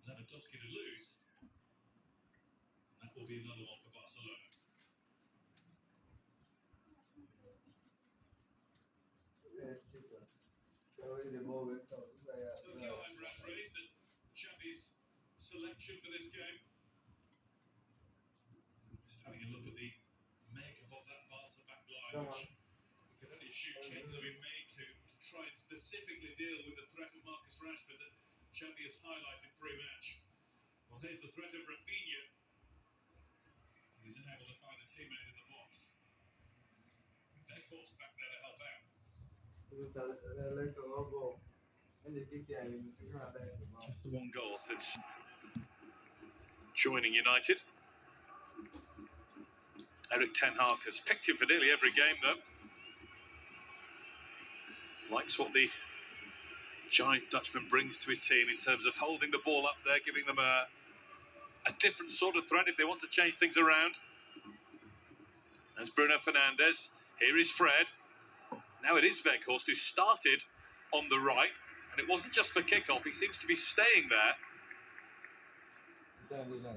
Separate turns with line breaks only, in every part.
Lewandowski to lose. That will be another one for Barcelona. Tokyo eyebrows raised at Xavi's selection for this game. Just having a look at the makeup of that Barca back line, which we can only assume changes have been made to try and specifically deal with the threat of Marcus Rashford that Xavi has highlighted pre-match. Well, here's the threat of Rafinha. He's unable to find a teammate in the box. Weghorst back there to help out. Just the one goal since joining United. Erik ten Hag has picked him for nearly every game, though. Likes what the giant Dutchman brings to his team in terms of holding the ball up there, giving them a different sort of threat if they want to change things around. There's Bruno Fernandes. Here is Fred. Now it is Weghorst who started on the right, and it wasn't just for kickoff. He seems to be staying there.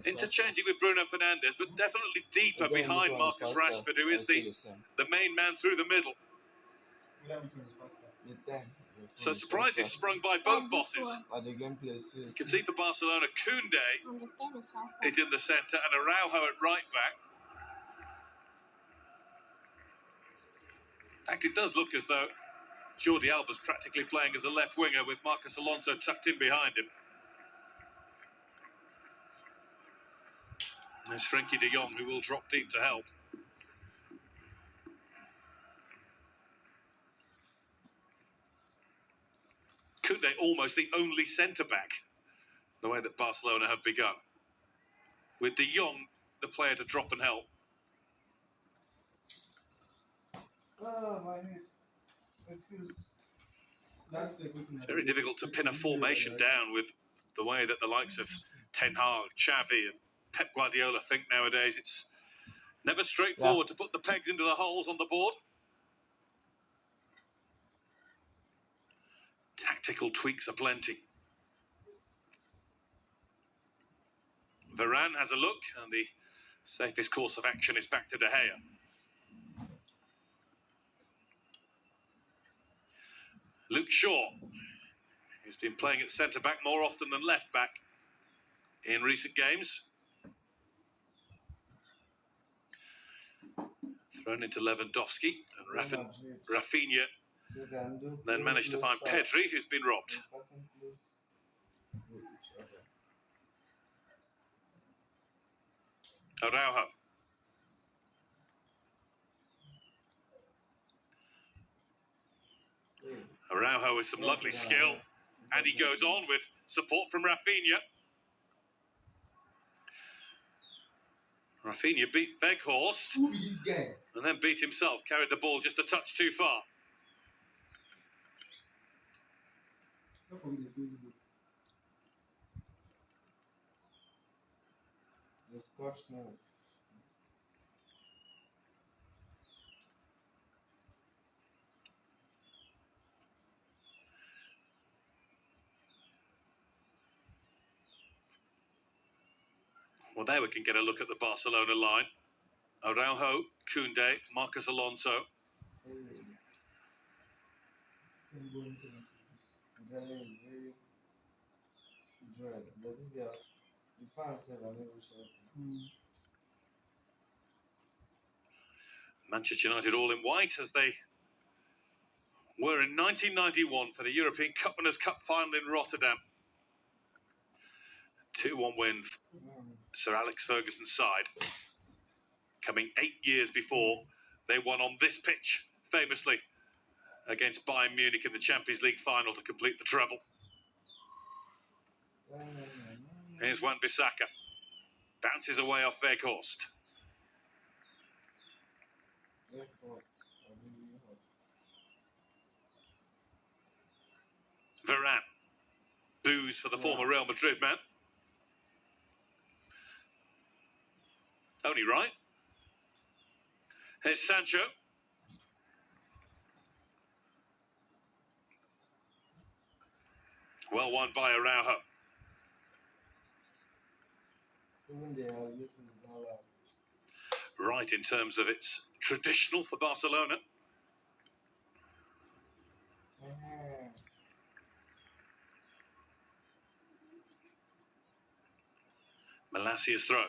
Interchanging with Bruno Fernandes, but definitely deeper behind Marcus Rashford, who is the main man through the middle. So surprises sprung by both bosses. You can see for Barcelona, Koundé is in the centre and Araujo at right back. In fact, it does look as though Jordi Alba's practically playing as a left winger with Marcos Alonso tucked in behind him. There's Frenkie de Jong, who will drop deep to help. Koundé almost the only centre-back, the way that Barcelona have begun. With de Jong, the player to drop and help.
Oh, my head. Excuse.
It's very difficult to pin a formation down with the way that the likes of Ten Hag, Xavi and Pep Guardiola think nowadays. It's never straightforward to put the pegs into the holes on the board. Tactical tweaks are plenty. Varane has a look, and the safest course of action is back to De Gea. Luke Shaw, who's been playing at centre-back more often than left-back in recent games. Thrown into Lewandowski, and Rafinha then managed to find Pedri, who's been robbed. Araujo. Araujo with some lovely skill, and he goes on with support from Rafinha. Rafinha beat Weghorst, and then beat himself, carried the ball just a touch too far.
The Scotch now.
Well, there we can get a look at the Barcelona line. Araujo, Koundé, Marcos Alonso. Manchester United all in white as they were in 1991 for the European Cup Winners' Cup final in Rotterdam. 2-1 win for Sir Alex Ferguson's side. Coming 8 years before they won on this pitch, famously, against Bayern Munich in the Champions League final to complete the treble. Here's Wan-Bissaka. Bounces away off Weghorst. Varane. Boos for the former Real Madrid man. Only right. Here's Sancho. Well won by Araujo. Right in terms of its traditional for Barcelona. Malacia's throw.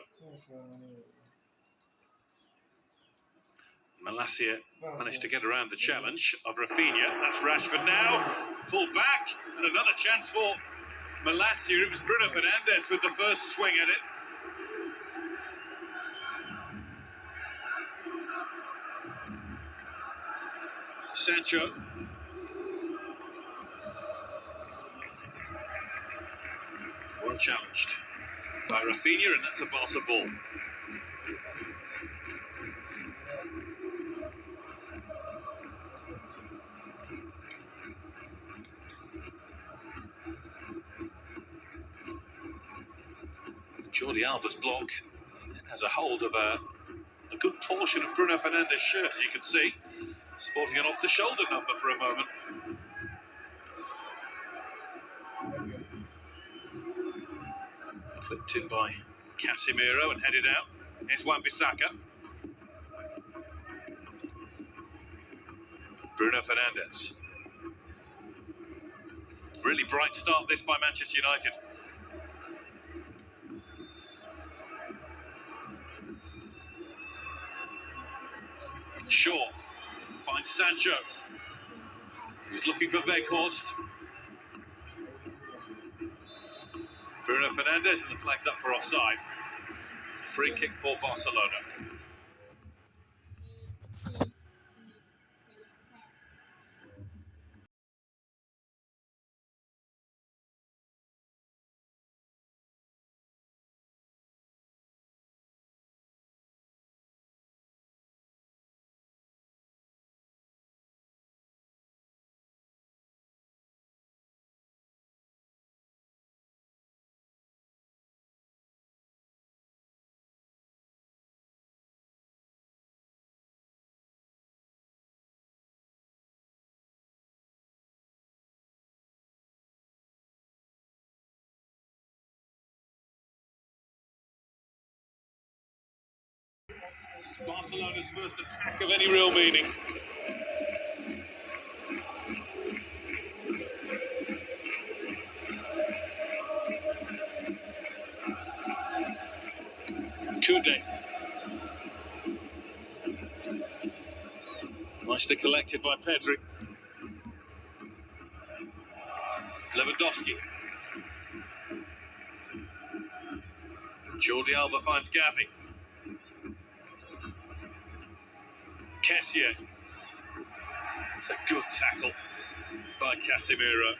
Malacia managed to get around the challenge of Rafinha. That's Rashford now. Pulled back. And another chance for Malacia. It was Bruno Fernandes with the first swing at it. Sancho. Well challenged by Rafinha, and that's a Barca ball. Jordi Alba's block has a hold of a good portion of Bruno Fernandes' shirt, as you can see, sporting an off-the-shoulder number for a moment. Flipped in by Casemiro and headed out. Here's Wan-Bissaka. Bruno Fernandes. Really bright start this by Manchester United. Shaw finds Sancho. He's looking for Weghorst. Bruno Fernandes, and the flag's up for offside. Free kick for Barcelona. It's Barcelona's first attack of any real meaning. Koundé. Nicely collected by Pedri. Lewandowski. Jordi Alba finds Gavi. Kessié. It's a good tackle by Casemiro.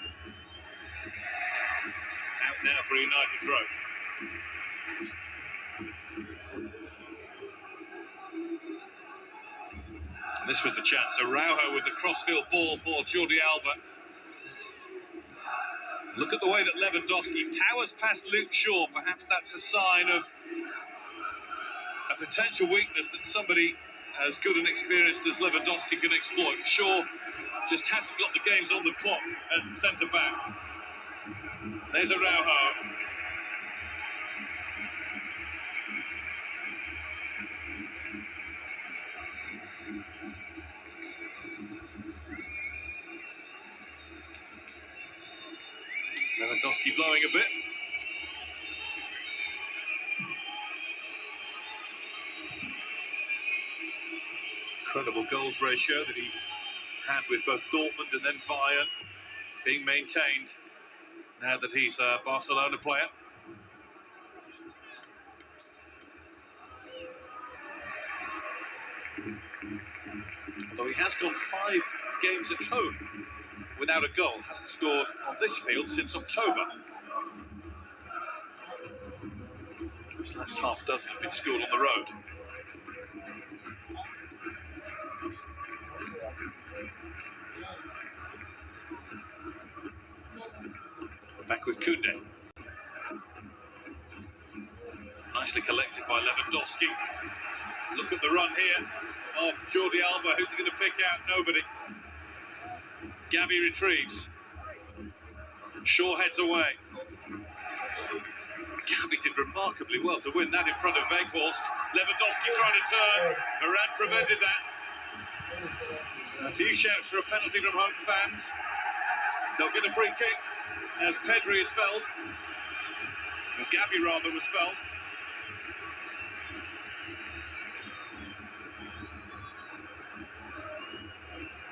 Out now for a United throw. And this was the chance. Araujo with the crossfield ball for Jordi Alba. Look at the way that Lewandowski powers past Luke Shaw. Perhaps that's a sign of a potential weakness that somebody as good and experienced as Lewandowski can exploit. Shaw just hasn't got the games on the clock at centre-back. There's Araujo. Lewandowski blowing a bit. Incredible goals ratio that he had with both Dortmund and then Bayern being maintained now that he's a Barcelona player. Although he has gone 5 games at home without a goal, hasn't scored on this field since October. His last half dozen have been scored on the road. Back with Koundé. Nicely collected by Lewandowski. Look at the run here of Jordi Alba. Who's he going to pick out? Nobody. Gavi retrieves. Shaw heads away. Gavi did remarkably well to win that in front of Weghorst. Lewandowski trying to turn. Varane prevented that. A few shouts for a penalty from home fans. They'll get a free kick as Pedri is felled. Or Gavi rather was felled.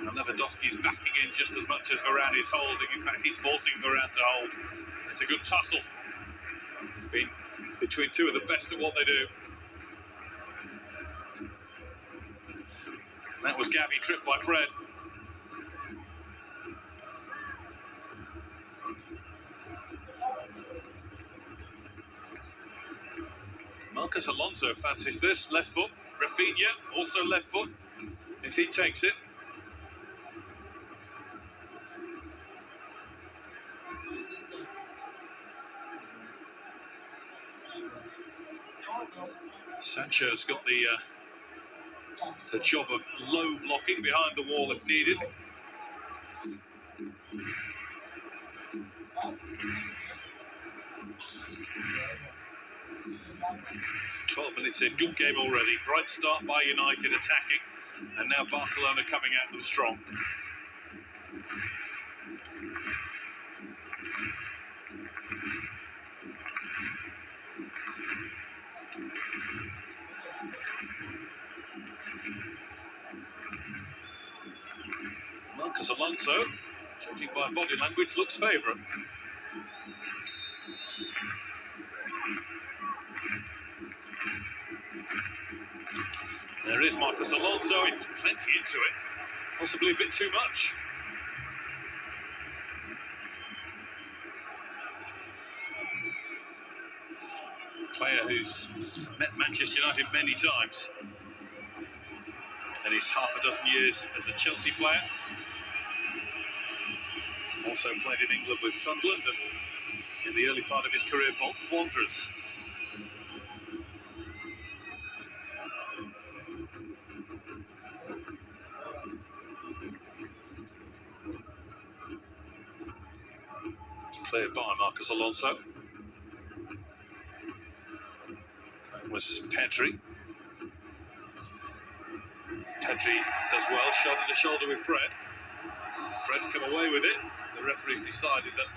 And Lewandowski's backing in just as much as Varane is holding. In fact, he's forcing Varane to hold. It's a good tussle. Been between two of the best at what they do. And that was Gavi tripped by Fred. Marcos Alonso fancies this, left foot. Rafinha, also left foot, if he takes it. Sancho's got the job of low blocking behind the wall if needed. "12 minutes in, good game already. Bright start by United attacking, and now Barcelona coming at them strong. Marcos Alonso, judging by body language, looks favourite. There is Marcos Alonso, he put plenty into it, possibly a bit too much. Player who's met Manchester United many times, and his half a dozen years as a Chelsea player. Also played in England with Sunderland and in the early part of his career, Bolton Wanderers. Cleared by Marcos Alonso. That was Pedri. Pedri does well, shoulder to shoulder with Fred. Fred's come away with it. The referee's decided that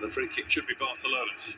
the free kick should be Barcelona's.